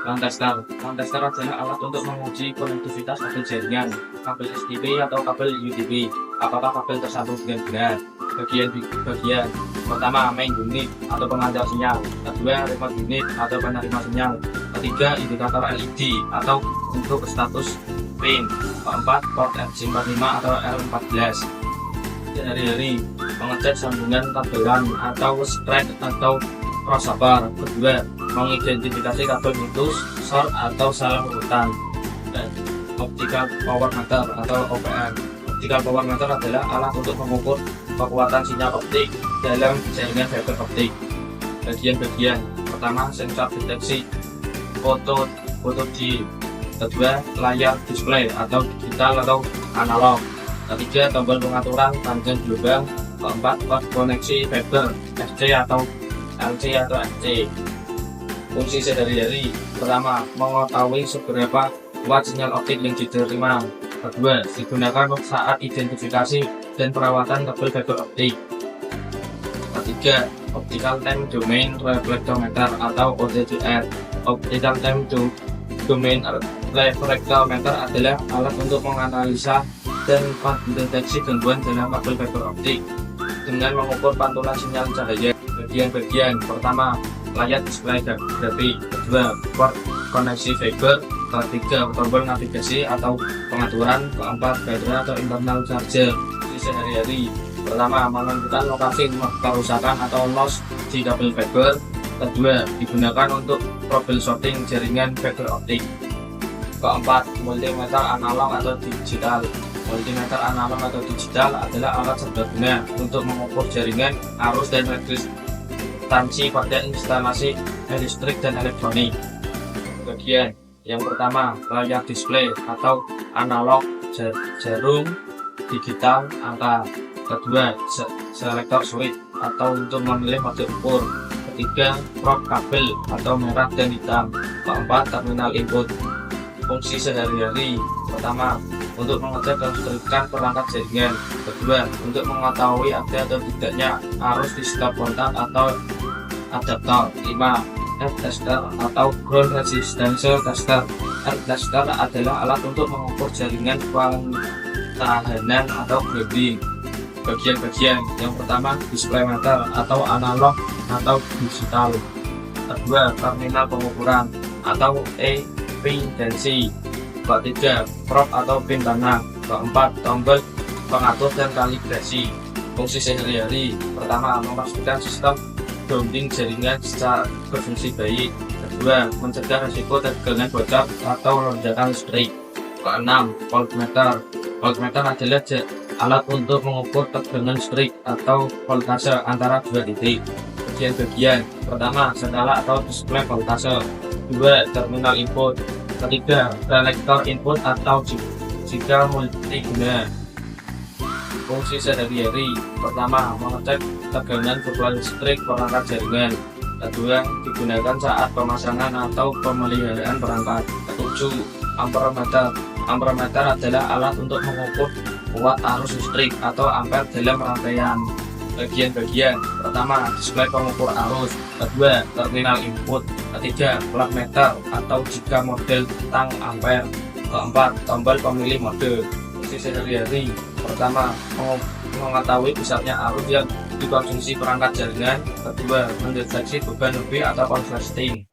LAN tester. LAN tester adalah alat untuk menguji konektivitas kabel jaringan, kabel STP atau kabel UTP. Apakah kabel tersambung dengan benar? Bagian pertama, main unit atau pemancar sinyal. Kedua, remote unit atau penerima sinyal. Ketiga, indikator LED atau untuk status pin. Keempat, port RJ45 atau R14. Sehari-hari mengecek sambungan kabelan atau spread atau crossover. Kedua, mengidentifikasi kabel putus, short atau salah urutan. Dan optical power meter atau OPM. Optical power meter adalah alat untuk mengukur kekuatan sinyal optik dalam jaringan fiber optik. Bagian-bagian pertama, sensor deteksi foto di. Kedua, layar display atau digital atau analog. Ketiga, tombol pengaturan tanggal gelombang. Keempat, port koneksi fiber FC atau LC atau FC. Fungsi sehari-hari pertama, mengetahui seberapa kuat sinyal optik yang diterima. Kedua, digunakan saat identifikasi dan perawatan kabel fiber optik. Ketiga, optical time domain reflectometer atau OTDR. Optical time domain reflectometer adalah alat untuk menganalisa dan mendeteksi gangguan dalam kabel fiber optik dengan mengukur pantulan sinyal cahaya. Bagian-bagian pertama, layar display grafik. Kedua, port koneksi fiber. Ketiga, tombol navigasi atau pengaturan. Keempat, baterai atau internal charger. Di sehari-hari pertama, menentukan lokasi kerusakan atau loss di kabel fiber. Kedua, digunakan untuk troubleshooting jaringan fiber optik. Keempat, multimeter analog atau digital. Multimeter analog atau digital adalah alat serbaguna untuk mengukur jaringan, arus, dan resistansi pada instalasi listrik dan elektronik. Bagian yang pertama, layar display atau analog jarum, digital angka. Kedua, selektor switch atau untuk memilih mode ukur. Ketiga, probe kabel atau merah dan hitam. Keempat, terminal input. Fungsi sehari-hari pertama, untuk mengecek kelistrikan perangkat jaringan. Kedua, untuk mengetahui ada atau tidaknya arus di setiap kontak atau adaptor. 5. F-tester atau ground resistance tester. F-tester adalah alat untuk mengukur jaringan tahanan atau grounding. Bagian-bagian yang pertama, display meter atau analog atau digital. Kedua, terminal pengukuran atau P dan C. Ketiga, probe atau pin tanah. Keempat, tombol pengatur dan kalibrasi. Fungsi sehari-hari pertama, memastikan sistem grounding jaringan secara berfungsi baik. Kedua, mencegah risiko tegangan bocor atau lonjakan listrik. Keenam, voltmeter. Voltmeter adalah alat untuk mengukur tegangan listrik atau voltase antara dua titik. Bagian-bagian pertama, skala atau display voltase. Dua, terminal input. Ketiga, selektor input atau jika multiguna. Fungsi sehari-hari pertama, mengecek tegangan keluar listrik perangkat jaringan. Kedua, digunakan saat pemasangan atau pemeliharaan perangkat. Ketujuh, amperemeter. Amperemeter adalah alat untuk mengukur kuat arus listrik atau ampere dalam rangkaian. Bagian-bagian pertama, display pengukur arus. Kedua, terminal input. Ketiga, plug meter atau jika model tang ampere. Keempat, tombol pemilih mode. Fungsi sehari-hari pertama, mengetahui besarnya arus yang dikonsumsi perangkat jaringan. Kedua, mendeteksi beban lebih atau korsleting.